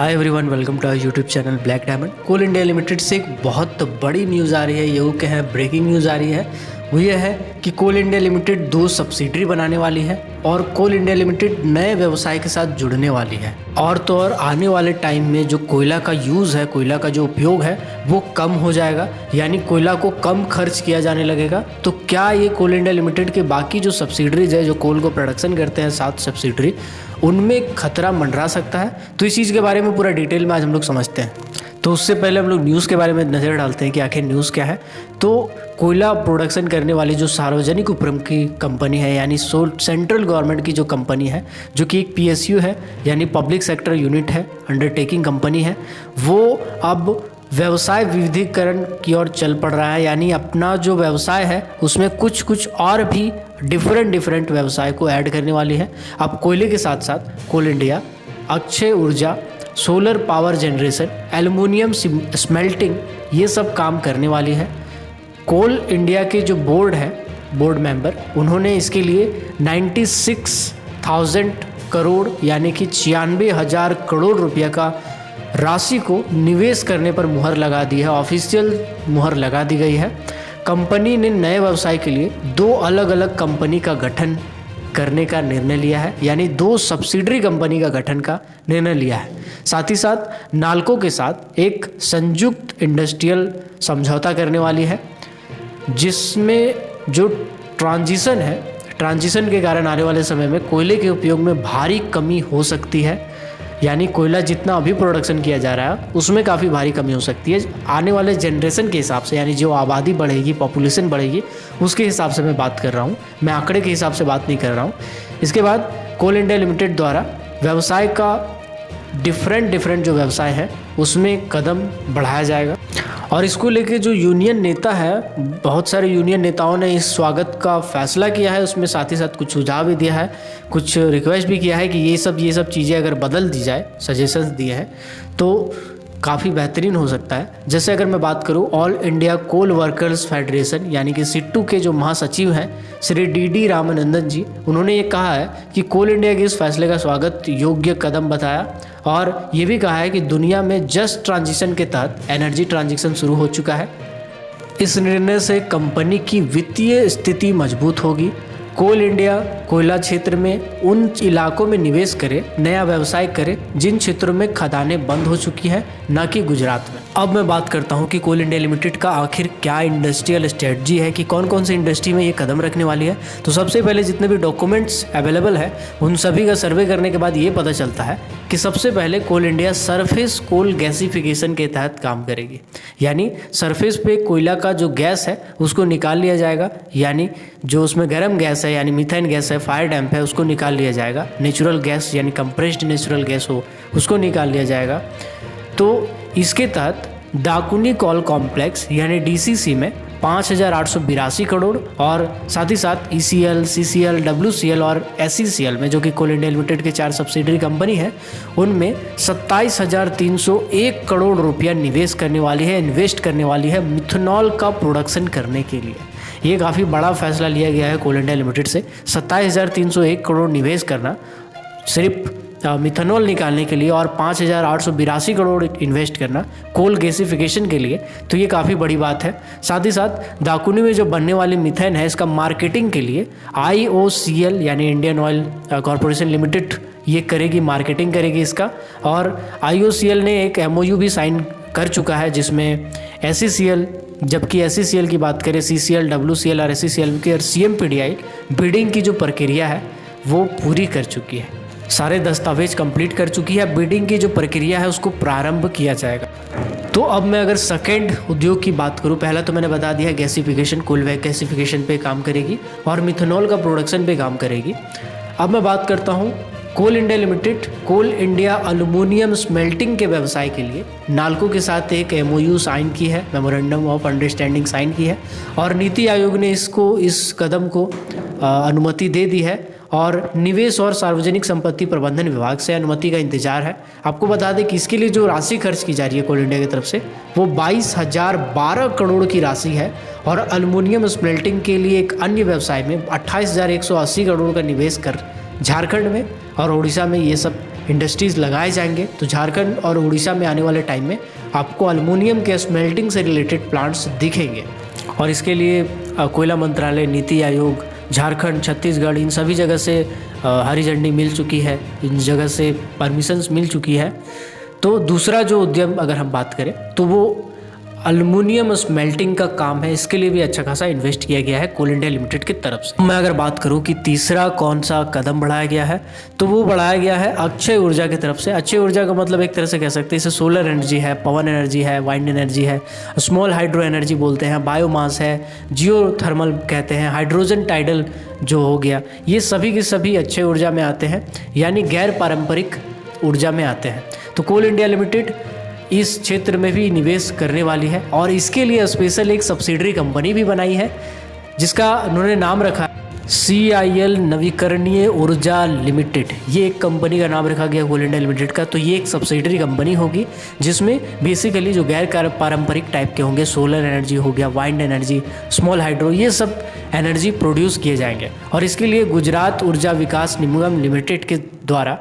Hi everyone, welcome to our YouTube channel Black Diamond. Coal India Limited से एक बहुत बड़ी न्यूज़ आ रही है, ये क्या है, ब्रेकिंग न्यूज़ आ रही है। वो ये है कि कोल इंडिया लिमिटेड 2 सब्सिडरी बनाने वाली है और कोल इंडिया लिमिटेड नए व्यवसाय के साथ जुड़ने वाली है। और तो और आने वाले टाइम में जो कोयला का यूज़ है, कोयला का जो उपयोग है वो कम हो जाएगा, यानी कोयला को कम खर्च किया जाने लगेगा। तो क्या ये कोल इंडिया लिमिटेड के बाकी जो सब्सिडरीज है, जो कोल को प्रोडक्शन करते हैं 7 सब्सिडरी, उनमें खतरा मंडरा सकता है? तो इस चीज़ के बारे में पूरा डिटेल में आज हम लोग समझते हैं। तो उससे पहले हम लोग न्यूज़ के बारे में नज़र डालते हैं कि आखिर न्यूज़ क्या है। तो कोयला प्रोडक्शन करने वाली जो सार्वजनिक उपक्रम की कंपनी है, यानी सेंट्रल गवर्नमेंट की जो कंपनी है, जो कि एक PSU है यानी पब्लिक सेक्टर यूनिट है, अंडरटेकिंग कंपनी है, वो अब व्यवसाय विविधीकरण की ओर चल पड़ रहा है। यानी अपना जो व्यवसाय है उसमें कुछ और भी डिफरेंट व्यवसाय को ऐड करने वाली है। अब कोयले के साथ साथ कोल इंडिया अक्षय ऊर्जा, solar power generation, aluminium smelting, ये सब काम करने वाली है। कोल इंडिया के जो बोर्ड है, बोर्ड मेंबर, उन्होंने इसके लिए 96,000 करोड़ यानी कि 96,000 करोड़ रुपया का राशि को निवेश करने पर मुहर लगा दी है, ऑफिशियल मुहर लगा दी गई है। कंपनी ने नए व्यवसाय के लिए 2 अलग अलग कंपनी का गठन करने का निर्णय लिया है, यानी 2 सब्सिडरी कंपनी का गठन का निर्णय लिया है। साथ ही साथ नाल्को के साथ एक संयुक्त इंडस्ट्रियल समझौता करने वाली है, जिसमें जो ट्रांजिशन के कारण आने वाले समय में कोयले के उपयोग में भारी कमी हो सकती है। यानी कोयला जितना अभी प्रोडक्शन किया जा रहा है उसमें काफ़ी भारी कमी हो सकती है आने वाले जनरेशन के हिसाब से, यानी जो आबादी बढ़ेगी, पॉपुलेशन बढ़ेगी, उसके हिसाब से मैं बात कर रहा हूँ, मैं आंकड़े के हिसाब से बात नहीं कर रहा हूँ। इसके बाद कोल इंडिया लिमिटेड द्वारा व्यवसाय का डिफरेंट जो व्यवसाय है उसमें कदम बढ़ाया जाएगा। और इसको लेके जो यूनियन नेता है, बहुत सारे यूनियन नेताओं ने इस स्वागत का फैसला किया है। उसमें साथ ही साथ कुछ सुझाव भी दिया है, कुछ रिक्वेस्ट भी किया है कि ये सब चीज़ें अगर बदल दी जाए, सजेशंस दिए हैं तो काफ़ी बेहतरीन हो सकता है। जैसे अगर मैं बात करूं, ऑल इंडिया कोल वर्कर्स फेडरेशन यानी कि सिट्टू के जो महासचिव हैं श्री DD रामानंदन जी, उन्होंने ये कहा है कि कोल इंडिया के इस फैसले का स्वागत योग्य कदम बताया और ये भी कहा है कि दुनिया में जस्ट ट्रांजिशन के तहत एनर्जी ट्रांजिशन शुरू हो चुका है। इस निर्णय से कंपनी की वित्तीय स्थिति मजबूत होगी। कोल इंडिया कोयला क्षेत्र में उन इलाकों में निवेश करे, नया व्यवसाय करे जिन क्षेत्रों में खदानें बंद हो चुकी हैं, न कि गुजरात में। अब मैं बात करता हूं कि कोल इंडिया लिमिटेड का आखिर क्या इंडस्ट्रियल स्ट्रेटजी है, कि कौन कौन सी इंडस्ट्री में ये कदम रखने वाली है। तो सबसे पहले जितने भी डॉक्यूमेंट्स अवेलेबल है उन सभी का सर्वे करने के बाद ये पता चलता है कि सबसे पहले कोल इंडिया सरफेस कोल गैसिफिकेशन के तहत काम करेगी। यानी सरफेस पे कोयला का जो गैस है उसको निकाल लिया जाएगा, यानी जो उसमें गर्म गैस है यानी मीथेन गैस है, फायर डैम्प है, उसको निकाल लिया जाएगा। नेचुरल गैस यानी कंप्रेस्ड नेचुरल गैस हो उसको निकाल लिया जाएगा। तो इसके तहत डाकुनी कोल कॉम्प्लेक्स यानी DCC में 5,882 करोड़ और साथ ही साथ ECL, CCL, WCL और SECL में, जो कि कोल इंडिया लिमिटेड के 4 सब्सिडरी कंपनी है, उनमें 27,301 करोड़ रुपया इन्वेस्ट करने वाली है मिथनॉल का प्रोडक्शन करने के लिए। ये काफ़ी बड़ा फैसला लिया गया है कोल इंडिया लिमिटेड से, 27,301 करोड़ निवेश करना सिर्फ मिथनॉल निकालने के लिए और 5,882 करोड़ इन्वेस्ट करना कोल गैसिफिकेशन के लिए। तो ये काफ़ी बड़ी बात है। साथ ही साथ दाकुनी में जो बनने वाली मीथेन है, इसका मार्केटिंग के लिए IOCL यानी इंडियन ऑयल कॉरपोरेशन लिमिटेड ये करेगी, मार्केटिंग करेगी इसका। और IOCL ने एक MOU भी साइन कर चुका है जिसमें SECL, जबकि SECL की बात करें, CCL, WCL और SECL की और CMPDI बिडिंग की जो प्रक्रिया है वो पूरी कर चुकी है, सारे दस्तावेज कंप्लीट कर चुकी है। बिडिंग की जो प्रक्रिया है उसको प्रारंभ किया जाएगा। तो अब मैं अगर सेकेंड उद्योग की बात करूं, पहला तो मैंने बता दिया गैसिफिकेशन, कोल गैसिफिकेशन पे काम करेगी और मिथनॉल का प्रोडक्शन पे काम करेगी। अब मैं बात करता हूं कोल इंडिया लिमिटेड कोल इंडिया एल्युमिनियम स्मेल्टिंग के व्यवसाय के लिए नाल्को के साथ एक MOU साइन की है, मेमोरेंडम ऑफ अंडरस्टैंडिंग साइन की है और नीति आयोग ने इस कदम को अनुमति दे दी है और निवेश और सार्वजनिक संपत्ति प्रबंधन विभाग से अनुमति का इंतजार है। आपको बता दें कि इसके लिए जो राशि खर्च की जा रही है कोल इंडिया की तरफ से वो 22,012 करोड़ की राशि है और एल्युमिनियम स्मेल्टिंग के लिए एक अन्य व्यवसाय में 28,180 करोड़ का निवेश कर झारखंड में और उड़ीसा में ये सब इंडस्ट्रीज़ लगाए जाएंगे तो झारखंड और उड़ीसा में आने वाले टाइम में आपको एल्युमिनियम के स्मेल्टिंग से रिलेटेड प्लांट्स दिखेंगे। और इसके लिए कोयला मंत्रालय, नीति आयोग, झारखंड, छत्तीसगढ़, इन सभी जगह से हरी झंडी मिल चुकी है, इन जगह से परमिशंस मिल चुकी है। तो दूसरा जो उद्यम अगर हम बात करें तो वो एल्युमिनियम स्मेल्टिंग का काम है। इसके लिए भी अच्छा खासा इन्वेस्ट किया गया है कोल इंडिया लिमिटेड की तरफ से। मैं अगर बात करूं कि तीसरा कौन सा कदम बढ़ाया गया है तो वो बढ़ाया गया है अक्षय ऊर्जा की तरफ से। अक्षय ऊर्जा का मतलब एक तरह से कह सकते हैं इसे सोलर एनर्जी है, पवन एनर्जी है, वाइंड एनर्जी है, स्मॉल हाइड्रो एनर्जी बोलते हैं, बायोमास है, जियो थर्मल कहते हैं, हाइड्रोजन टाइडल जो हो गया, ये सभी के सभी अक्षय ऊर्जा में आते हैं, यानी गैर पारंपरिक ऊर्जा में आते हैं। तो कोल इंडिया लिमिटेड इस क्षेत्र में भी निवेश करने वाली है और इसके लिए स्पेशल एक सब्सिडरी कंपनी भी बनाई है जिसका उन्होंने नाम रखा है CIL नवीकरणीय ऊर्जा लिमिटेड। ये एक कंपनी का नाम रखा गया कोल इंडिया लिमिटेड का। तो ये एक सब्सिडरी कंपनी होगी जिसमें बेसिकली जो गैर पारंपरिक टाइप के होंगे, सोलर एनर्जी हो गया, वाइंड एनर्जी, स्मॉल हाइड्रो, ये सब एनर्जी प्रोड्यूस किए जाएंगे। और इसके लिए गुजरात ऊर्जा विकास निगम लिमिटेड के द्वारा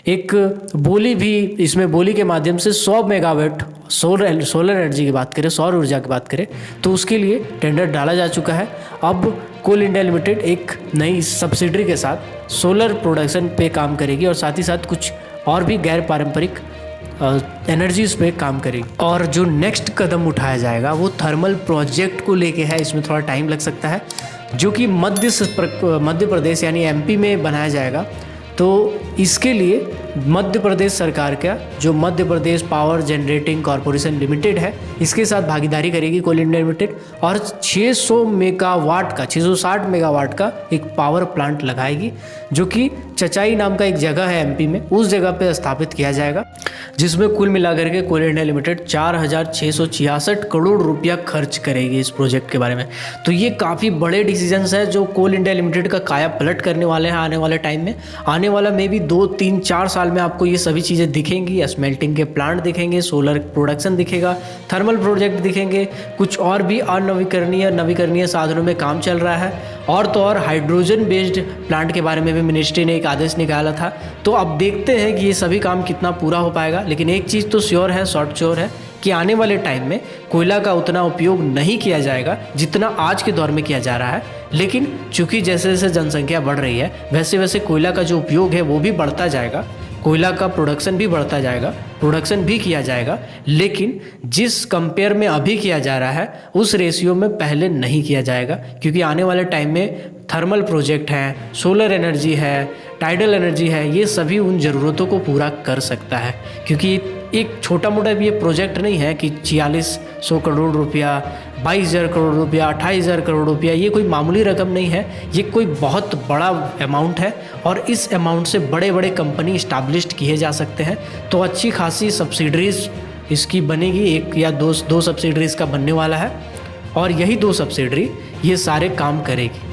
एक बोली भी, इसमें बोली के माध्यम से 100 मेगावाट सोलर एनर्जी की बात करें, सौर ऊर्जा की बात करें तो उसके लिए टेंडर डाला जा चुका है। अब कोल इंडिया लिमिटेड एक नई सब्सिडरी के साथ सोलर प्रोडक्शन पे काम करेगी और साथ ही साथ कुछ और भी गैर पारंपरिक एनर्जीज पे काम करेगी। और जो नेक्स्ट कदम उठाया जाएगा वो थर्मल प्रोजेक्ट को लेके है। इसमें थोड़ा टाइम लग सकता है, जो कि मध्य प्रदेश यानी MP में बनाया जाएगा। तो इसके लिए मध्य प्रदेश सरकार का जो Madhya Pradesh power generating corporation limited है, इसके साथ भागीदारी करेगी कोल इंडिया लिमिटेड और 660 मेगावाट का एक पावर प्लांट लगाएगी, जो कि चचाई नाम का एक जगह है MP में, उस जगह पे स्थापित किया जाएगा, जिसमें कुल मिलाकर के कोल इंडिया लिमिटेड 4666 करोड़ रुपया खर्च करेगी इस प्रोजेक्ट के बारे में। तो ये काफ़ी बड़े डिसीजंस है जो कोल इंडिया लिमिटेड का काया पलट करने वाले हैं आने वाले टाइम में। आने वाला मे भी 2, 3, 4 साल में आपको ये सभी चीज़ें दिखेंगी। स्मेल्टिंग के प्लांट दिखेंगे, सोलर प्रोडक्शन दिखेगा, थर्मल प्रोजेक्ट दिखेंगे, कुछ और भी नवीकरणीय साधनों में काम चल रहा है। और तो और हाइड्रोजन बेस्ड प्लांट के बारे में भी मिनिस्ट्री ने एक आदेश निकाला था। तो अब देखते हैं कि ये सभी काम कितना पूरा हो पाएगा। लेकिन एक चीज़ तो श्योर है, श्योर है कि आने वाले टाइम में कोयला का उतना उपयोग नहीं किया जाएगा जितना आज के दौर में किया जा रहा है। लेकिन चूंकि जैसे जैसे जनसंख्या बढ़ रही है वैसे वैसे कोयला का जो उपयोग है वो भी बढ़ता जाएगा, कोयला का प्रोडक्शन भी बढ़ता जाएगा, प्रोडक्शन भी किया जाएगा। लेकिन जिस कंपेयर में अभी किया जा रहा है उस रेशियो में पहले नहीं किया जाएगा, क्योंकि आने वाले टाइम में थर्मल प्रोजेक्ट हैं, सोलर एनर्जी है, टाइडल एनर्जी है, ये सभी उन ज़रूरतों को पूरा कर सकता है। क्योंकि एक छोटा मोटा भी ये प्रोजेक्ट नहीं है कि 4600 करोड़ रुपया, 22,000 करोड़ रुपया, 28,000 करोड़ रुपया, ये कोई मामूली रकम नहीं है, ये कोई बहुत बड़ा अमाउंट है। और इस अमाउंट से बड़े बड़े कंपनी इस्टेब्लिश्ड किए जा सकते हैं। तो अच्छी खासी सब्सिडरीज इसकी बनेगी, एक या दो सब्सिडरीज का बनने वाला है और यही 2 सब्सिडरी ये सारे काम करेगी।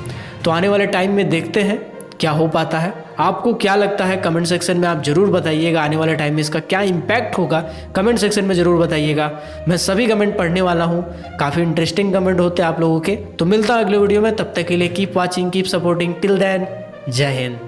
तो आने वाले टाइम में देखते हैं क्या हो पाता है। आपको क्या लगता है कमेंट सेक्शन में आप ज़रूर बताइएगा। आने वाले टाइम में इसका क्या इम्पैक्ट होगा कमेंट सेक्शन में ज़रूर बताइएगा। मैं सभी कमेंट पढ़ने वाला हूँ, काफ़ी इंटरेस्टिंग कमेंट होते हैं आप लोगों के। तो मिलता है अगले वीडियो में, तब तक के लिए keep watching, keep supporting, till then जय हिंद।